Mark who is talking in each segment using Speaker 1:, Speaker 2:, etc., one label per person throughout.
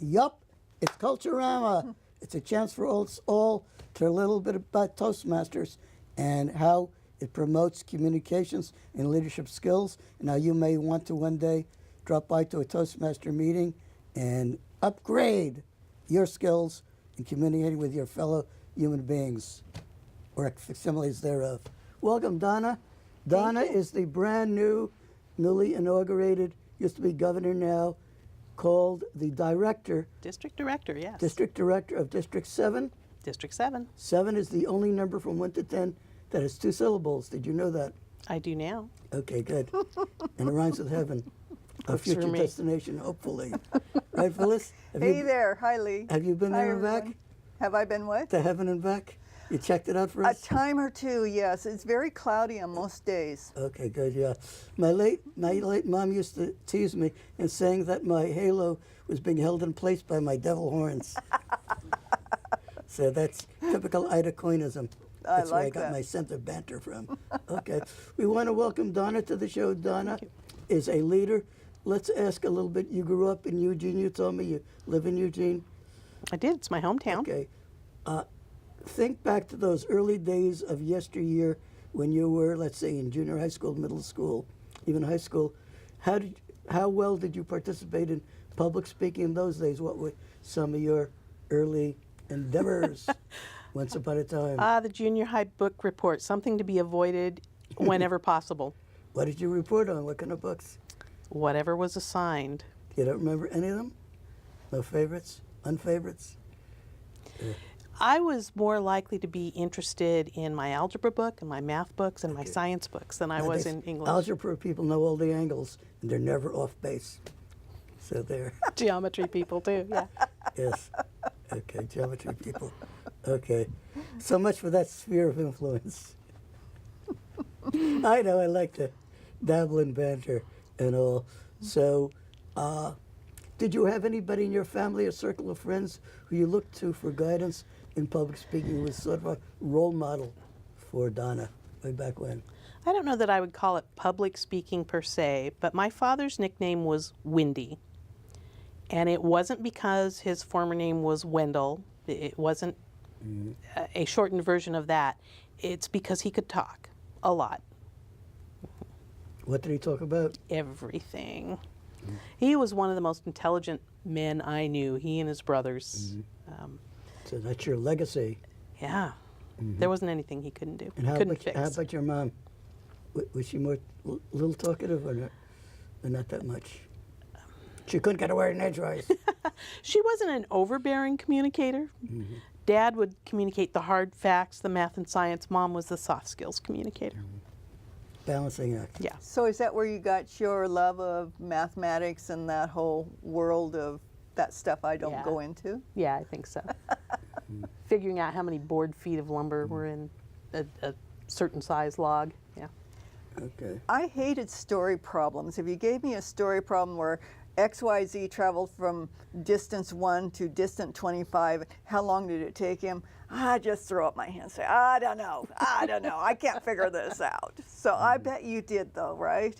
Speaker 1: Yup, it's Culturama. It's a chance for us all to learn a little bit about Toastmasters and how it promotes communications and leadership skills, and how you may want to one day drop by to a Toastmaster meeting and upgrade your skills in communicating with your fellow human beings, or facsimiles thereof. Welcome, Donna. Donna is the brand new, newly inaugurated, used to be governor now, called the director.
Speaker 2: District Director, yes.
Speaker 1: District Director of District 7.
Speaker 2: District 7.
Speaker 1: 7 is the only number from 1 to 10 that has 2 syllables. Did you know that?
Speaker 2: I do now.
Speaker 1: Okay, good. And it rhymes with heaven. A
Speaker 2: Works for
Speaker 1: future
Speaker 2: me.
Speaker 1: destination, hopefully. Right, Phyllis?
Speaker 3: Hey there. Hi, Lee.
Speaker 1: Have you been
Speaker 3: Hi,
Speaker 1: there and back?
Speaker 3: everyone. Have I been what?
Speaker 1: To heaven and back? You checked it out for
Speaker 3: A
Speaker 1: us?
Speaker 3: time or two, yes. It's very cloudy on most days.
Speaker 1: Okay, good, yeah. My late mom used to tease me and saying that my halo was being held in place by my devil horns. So that's typical Ida Coynism. That's where I
Speaker 3: like
Speaker 1: got
Speaker 3: that.
Speaker 1: my sense of banter from. Okay. We want to welcome Donna to the show. Donna is a leader. Let's ask a little bit. You grew up in Eugene. You told me you live in Eugene.
Speaker 2: I did. It's my hometown.
Speaker 1: Okay. Think back to those early days of yesteryear when you were, let's say, in junior high school, middle school, even high school. How well did you participate in public speaking in those days? What were some of your early endeavors once upon a time?
Speaker 2: The junior high book report, something to be avoided whenever possible.
Speaker 1: What did you report on? What kind of books?
Speaker 2: Whatever was assigned.
Speaker 1: You don't remember any of them? No favorites? Unfavorites?
Speaker 2: I was more likely to be interested in my algebra book and my math books and my science books than I was in English.
Speaker 1: Algebra people know all the angles, and they're never off base. So there.
Speaker 2: Geometry people too, yeah.
Speaker 1: Yes. Okay, geometry people. Okay. So much for that sphere of influence. I know, I like to dabble in banter and all. So, did you have anybody in your family, a circle of friends, who you looked to for guidance in public speaking, who was sort of a role model for Donna way back when?
Speaker 2: I don't know that I would call it public speaking per se, but my father's nickname was Windy. And it wasn't because his former name was Wendell. It wasn't a shortened version of that. It's because he could talk a lot.
Speaker 1: What did he talk about?
Speaker 2: Everything. He was one of the most intelligent men I knew, he and his brothers.
Speaker 1: So that's your legacy.
Speaker 2: Yeah. There wasn't anything he couldn't do.
Speaker 1: And how
Speaker 2: Couldn't
Speaker 1: about,
Speaker 2: fix.
Speaker 1: how about your mom? Was she more little talkative or not that much? She couldn't get a word in edgewise.
Speaker 2: She wasn't an overbearing communicator. Dad would communicate the hard facts, the math and science. Mom was the soft skills communicator.
Speaker 1: Balancing act.
Speaker 2: Yeah.
Speaker 3: So is that where you got your love of mathematics and that whole world of that stuff I don't
Speaker 2: Yeah.
Speaker 3: go into?
Speaker 2: Yeah, I think so. Figuring out how many board feet of lumber were in a certain size log. Yeah.
Speaker 1: Okay.
Speaker 3: I hated story problems. If you gave me a story problem where XYZ traveled from distance 1 to distant 25, how long did it take him? I just throw up my hand and say, I don't know. I can't figure this out. So I bet you did though, right?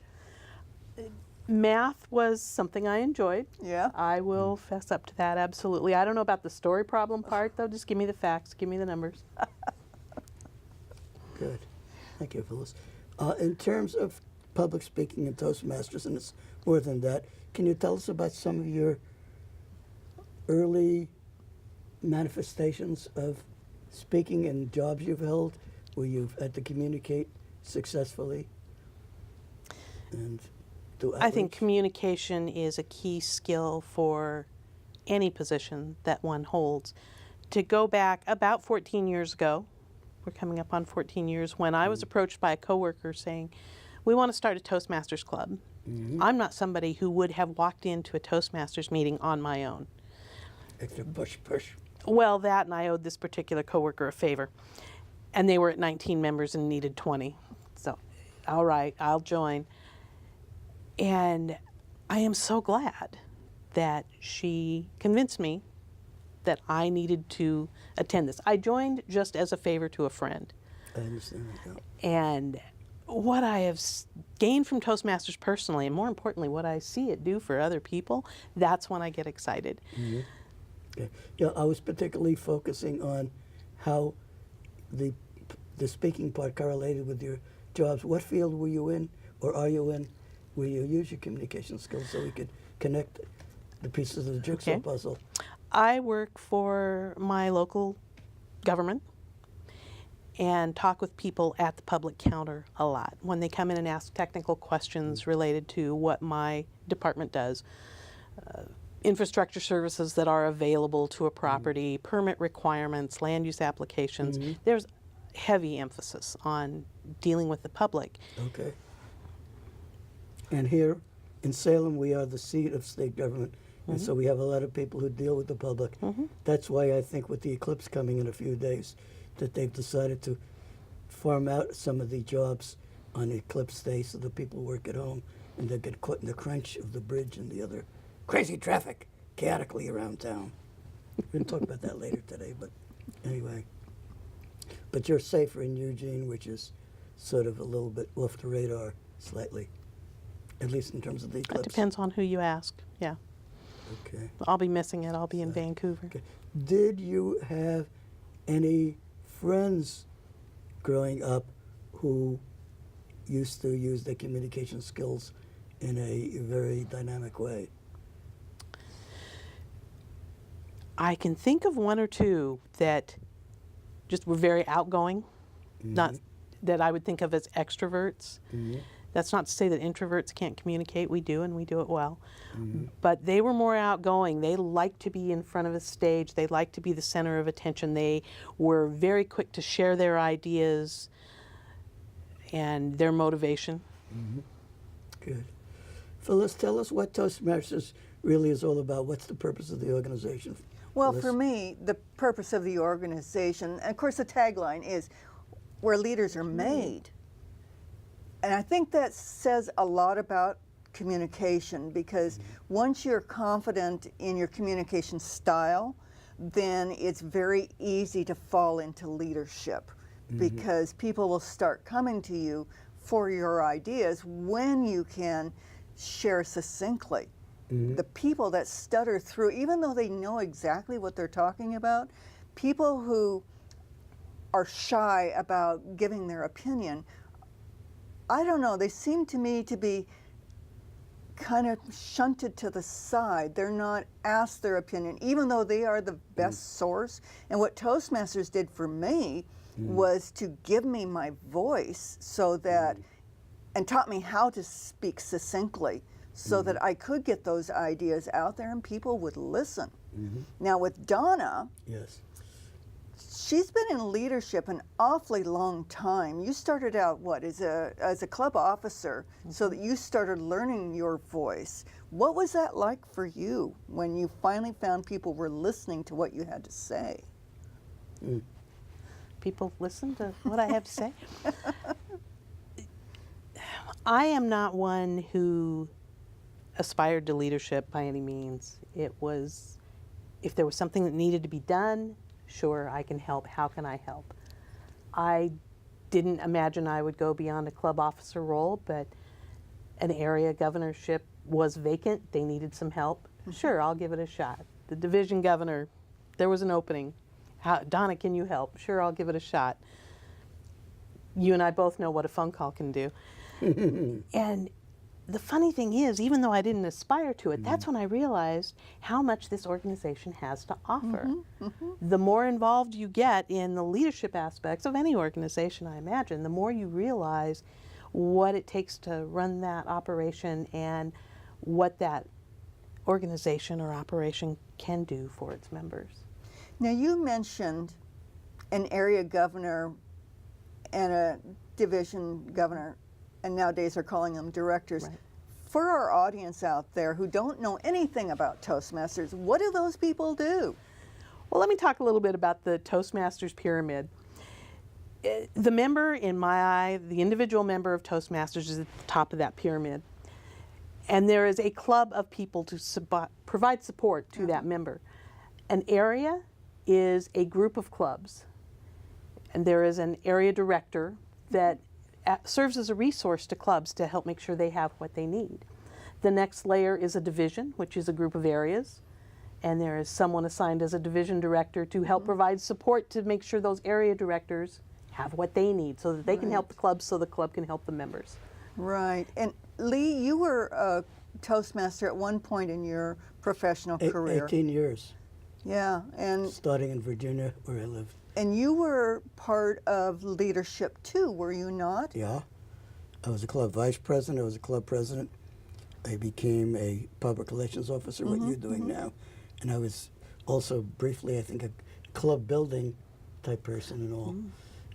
Speaker 2: Math was something I enjoyed.
Speaker 3: Yeah.
Speaker 2: I will fess up to that, absolutely. I don't know about the story problem part, though. Just give me the facts, give me the numbers.
Speaker 1: Good. Thank you, Phyllis. In terms of public speaking and Toastmasters, and it's more than that, can you tell us about some of your early manifestations of speaking and jobs you've held where you've had to communicate successfully and do outreach?
Speaker 2: I think communication is a key skill for any position that one holds. To go back about 14 years ago, we're coming up on 14 years, when I was approached by a coworker saying, we want to start a Toastmasters club. I'm not somebody who would have walked into a Toastmasters meeting on my own.
Speaker 1: Extra push, push.
Speaker 2: Well, that, and I owed this particular coworker a favor. And they were at 19 members and needed 20. So, all right, I'll join. And I am so glad that she convinced me that I needed to attend this. I joined just as a favor to a friend.
Speaker 1: I understand that.
Speaker 2: And what I have gained from Toastmasters personally, and more importantly, what I see it do for other people, that's when I get excited.
Speaker 1: Okay. Yeah, I was particularly focusing on how the speaking part correlated with your jobs. What field were you in, or are you in, where you use your communication skills so we could connect the pieces of the jigsaw
Speaker 2: Okay.
Speaker 1: puzzle?
Speaker 2: I work for my local government and talk with people at the public counter a lot when they come in and ask technical questions related to what my department does. Infrastructure services that are available to a property, permit requirements, land use applications. There's heavy emphasis on dealing with the public.
Speaker 1: Okay. And here in Salem, we are the seat of state government, and so we have a lot of people who deal with the public. That's why I think with the eclipse coming in a few days, that they've decided to farm out some of the jobs on eclipse day so the people work at home and they get caught in the crunch of the bridge and the other crazy traffic chaotically around town. We're going to talk about that later today, but anyway. But you're safer in Eugene, which is sort of a little bit off the radar slightly, at least in terms of the
Speaker 2: It
Speaker 1: eclipse.
Speaker 2: depends on who you ask. Yeah.
Speaker 1: Okay.
Speaker 2: I'll be missing it. I'll be in Vancouver.
Speaker 1: Okay. Did you have any friends growing up who used to use their communication skills in a very dynamic way?
Speaker 2: I can think of one or two that just were very outgoing, not that I would think of as extroverts. That's not to say that introverts can't communicate. We do, and we do it well. But they were more outgoing. They liked to be in front of a stage. They liked to be the center of attention. They were very quick to share their ideas and their motivation.
Speaker 1: Good. Phyllis, tell us what Toastmasters really is all about. What's the purpose of the organization?
Speaker 3: Well,
Speaker 1: Phyllis?
Speaker 3: for me, the purpose of the organization, and of course the tagline is where leaders are made. And I think that says a lot about communication, because once you're confident in your communication style, then it's very easy to fall into leadership, because people will start coming to you for your ideas when you can share succinctly. The people that stutter through, even though they know exactly what they're talking about, people who are shy about giving their opinion, I don't know, they seem to me to be kind of shunted to the side. They're not asked their opinion, even though they are the best source. And what Toastmasters did for me was to give me my voice so that, and taught me how to speak succinctly so that I could get those ideas out there and people would listen. Now with Donna,
Speaker 1: Yes.
Speaker 3: she's been in leadership an awfully long time. You started out, what, as a club officer, so that you started learning your voice. What was that like for you when you finally found people were listening to what you had to say?
Speaker 2: People listen to what I have to say. I am not one who aspired to leadership by any means. It was, if there was something that needed to be done, sure, I can help. How can I help? I didn't imagine I would go beyond a club officer role, but an area governorship was vacant. They needed some help. Sure, I'll give it a shot. The division governor, there was an opening. Donna, can you help? Sure, I'll give it a shot. You and I both know what a phone call can do. And the funny thing is, even though I didn't aspire to it, that's when I realized how much this organization has to offer. The more involved you get in the leadership aspects of any organization, I imagine, the more you realize what it takes to run that operation and what that organization or operation can do for its members.
Speaker 3: Now you mentioned an area governor and a division governor, and nowadays they're calling them directors.
Speaker 2: Right.
Speaker 3: For our audience out there who don't know anything about Toastmasters, what do those people do?
Speaker 2: Well, let me talk a little bit about the Toastmasters pyramid. The member, in my eye, the individual member of Toastmasters is at the top of that pyramid. And there is a club of people to provide support to that member. An area is a group of clubs. And there is an area director that serves as a resource to clubs to help make sure they have what they need. The next layer is a division, which is a group of areas. and there is someone assigned as a division director to help provide support to make sure those area directors have what they need so that they can help the club, so the club can help the members.
Speaker 3: Right. And Lee, you were a Toastmaster at one point in your professional career.
Speaker 1: 18 years,
Speaker 3: Yeah, and
Speaker 1: starting in Virginia, where I lived.
Speaker 3: you were part of leadership too, were you not?
Speaker 1: Yeah. I was a club vice president. I was a club president. I became a public relations officer, what you're doing now. And I was also briefly, I think, a club building type person and all.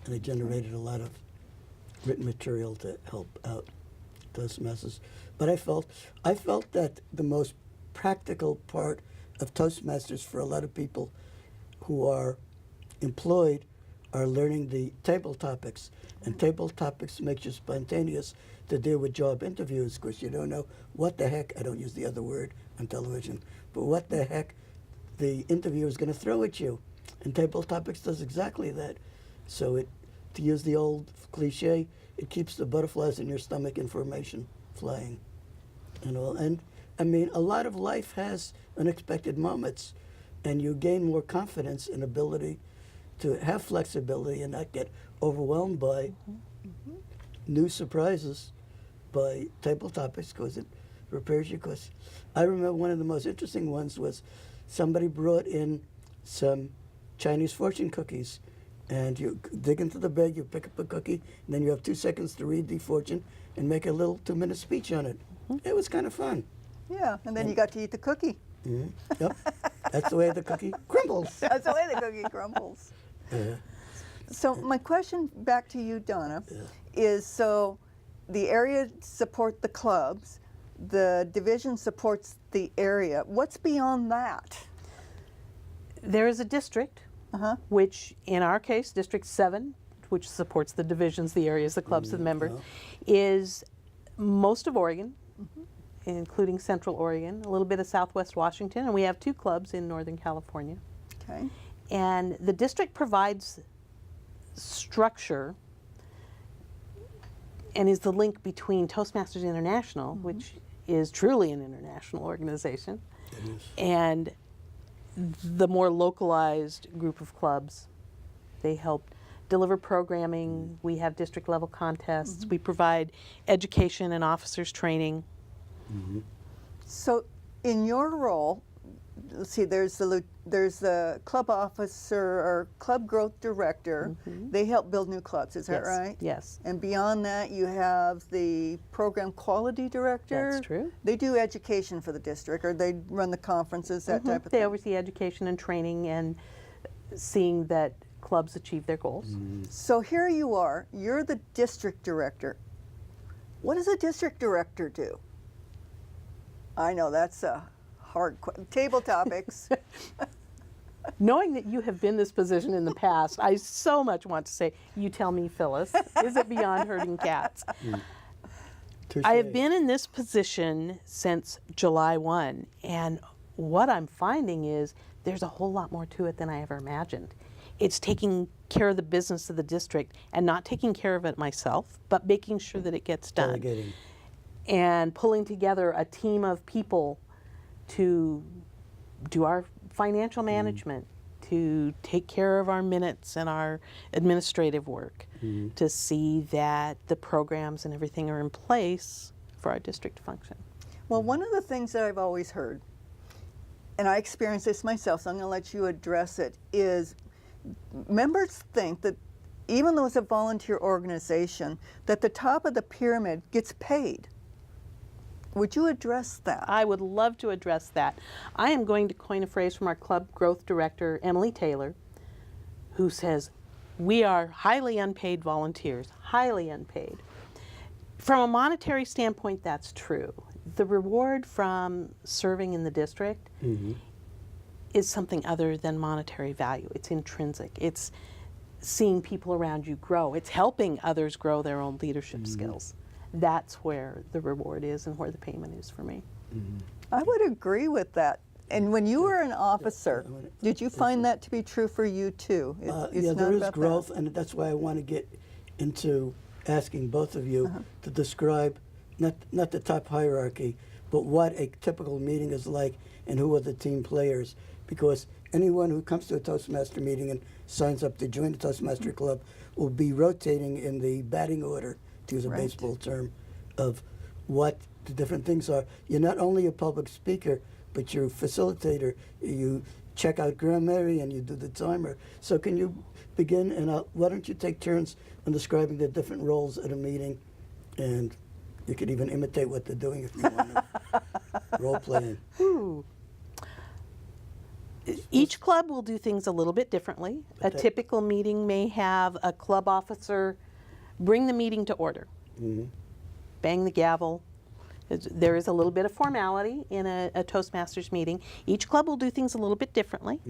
Speaker 1: And I generated a lot of written material to help out Toastmasters. But I felt that the most practical part of Toastmasters for a lot of people who are employed are learning the table topics. And table topics makes you spontaneous to deal with job interviews because you don't know what the heck, I don't use the other word on television, but what the heck the interviewer is going to throw at you. And table topics does exactly that. So to use the old cliche, it keeps the butterflies in your stomach information flying and all. And I mean, a lot of life has unexpected moments, and you gain more confidence and ability to have flexibility and not get overwhelmed by new surprises by table topics because it prepares you. Because I remember one of the most interesting ones was somebody brought in some Chinese fortune cookies, and you dig into the bag, you pick up a cookie, and then you have 2 seconds to read the fortune and make a little 2-minute speech on it. It was kind of fun.
Speaker 3: Yeah, and then you got to eat the cookie.
Speaker 1: Yep, that's the way the cookie crumbles.
Speaker 3: That's the way the cookie crumbles. So my question back to you, Donna, is so the area support the clubs, the division supports the area. What's beyond that?
Speaker 2: There is a district, which in our case, District 7, which supports the divisions, the areas, the clubs, the members, is most of Oregon, including Central Oregon, a little bit of Southwest Washington, and we have 2 clubs in Northern California.
Speaker 3: Okay.
Speaker 2: And the district provides structure and is the link between Toastmasters International, which is truly an international organization, and the more localized group of clubs. They help deliver programming. We have district level contests. We provide education and officers training.
Speaker 3: So in your role, let's see, there's the club officer or club growth director. They help build new clubs, is that
Speaker 2: Yes,
Speaker 3: right?
Speaker 2: yes.
Speaker 3: And beyond that, you have the program quality director.
Speaker 2: That's true.
Speaker 3: They do education for the district, or they run the conferences, that type of
Speaker 2: They
Speaker 3: thing.
Speaker 2: oversee education and training and seeing that clubs achieve their goals.
Speaker 3: So here you are, you're the district director. What does a district director do? I know that's a hard question. Table topics.
Speaker 2: Knowing that you have been this position in the past, I so much want to say, you tell me, Phyllis, is it beyond herding cats? I have been in this position since July 1, and what I'm finding is there's a whole lot more to it than I ever imagined. It's taking care of the business of the district and not taking care of it myself, but making sure that it gets done.
Speaker 1: Delegating.
Speaker 2: And pulling together a team of people to do our financial management, to take care of our minutes and our administrative work, to see that the programs and everything are in place for our district to function.
Speaker 3: Well, one of the things that I've always heard, and I experienced this myself, so I'm going to let you address it, is members think that even though it's a volunteer organization, that the top of the pyramid gets paid. Would you address that?
Speaker 2: I would love to address that. I am going to coin a phrase from our club growth director, Emily Taylor, who says, we are highly unpaid volunteers, highly unpaid. From a monetary standpoint, that's true. The reward from serving in the district is something other than monetary value. It's intrinsic. It's seeing people around you grow. It's helping others grow their own leadership skills. That's where the reward is and where the payment is for me.
Speaker 3: I would agree with that. And when you were an officer, did you find that to be true for you too? It's
Speaker 1: Yeah,
Speaker 3: not
Speaker 1: there is
Speaker 3: about
Speaker 1: growth,
Speaker 3: that.
Speaker 1: and that's why I want to get into asking both of you to describe not the top hierarchy, but what a typical meeting is like and who are the team players. Because anyone who comes to a Toastmaster meeting and signs up to join the Toastmaster Club will be rotating in the batting order, to use a
Speaker 3: Right.
Speaker 1: baseball term, of what the different things are. You're not only a public speaker, but you're a facilitator. You check out grammarian, you do the timer. So can you begin, and why don't you take turns on describing the different roles at a meeting, and you could even imitate what they're doing if you want to. Role playing.
Speaker 2: Ooh. Each club will do things a little bit differently. A
Speaker 1: Okay.
Speaker 2: typical meeting may have a club officer bring the meeting to order, bang the gavel. There is a little bit of formality in a Toastmasters meeting. Each club will do things a little bit differently.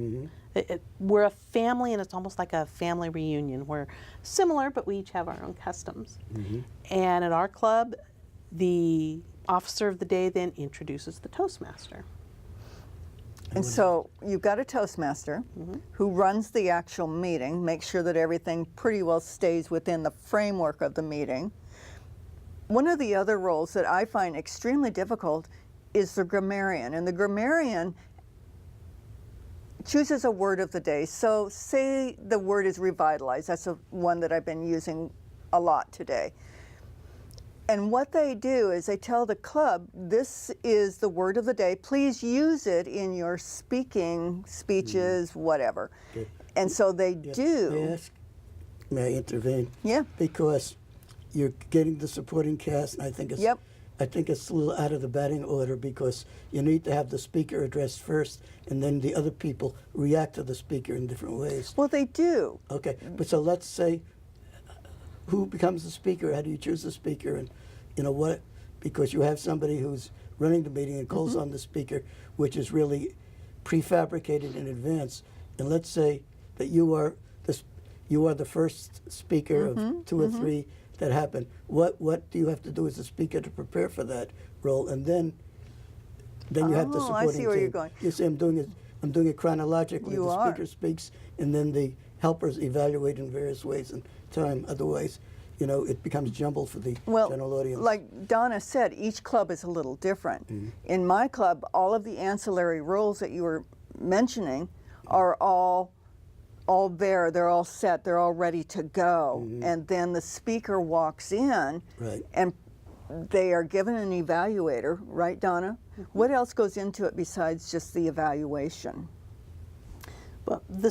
Speaker 2: We're a family, and it's almost like a family reunion. We're similar, but we each have our own customs. And at our club, the officer of the day then introduces the Toastmaster.
Speaker 3: And so you've got a Toastmaster who runs the actual meeting, makes sure that everything pretty well stays within the framework of the meeting. One of the other roles that I find extremely difficult is the grammarian. And the grammarian chooses a word of the day. So say the word is revitalize. That's one that I've been using a lot today. And what they do is they tell the club, this is the word of the day. Please use it in your speaking, speeches, whatever.
Speaker 1: Good.
Speaker 3: And so they
Speaker 1: Yeah.
Speaker 3: do.
Speaker 1: May I ask? May I intervene?
Speaker 3: Yeah.
Speaker 1: Because you're getting the supporting cast, and I think it's
Speaker 3: Yep.
Speaker 1: I think it's a little out of the batting order, because you need to have the speaker address first, and then the other people react to the speaker in different ways.
Speaker 3: Well, they do.
Speaker 1: Okay, but so let's say, who becomes the speaker? How do you choose the speaker? And you know what? Because you have somebody who's running the meeting and calls on the speaker, which is really prefabricated in advance. And let's say that you are the first speaker of two or three that happen. What do you have to do as a speaker to prepare for that role? And then you have the
Speaker 3: Oh,
Speaker 1: supporting
Speaker 3: I see where
Speaker 1: team.
Speaker 3: you're going.
Speaker 1: You see, I'm doing it chronologically.
Speaker 3: You
Speaker 1: the
Speaker 3: are.
Speaker 1: speaker speaks, and then the helpers evaluate in various ways in time. Otherwise, you know, it becomes jumbled for the
Speaker 3: Well,
Speaker 1: general audience.
Speaker 3: like Donna said, each club is a little different. In my club, all of the ancillary roles that you were mentioning are all there. They're all set. They're all ready to go. And then the speaker walks in,
Speaker 1: Right.
Speaker 3: and they are given an evaluator, right, Donna? What else goes into it besides just the evaluation?
Speaker 2: Well, the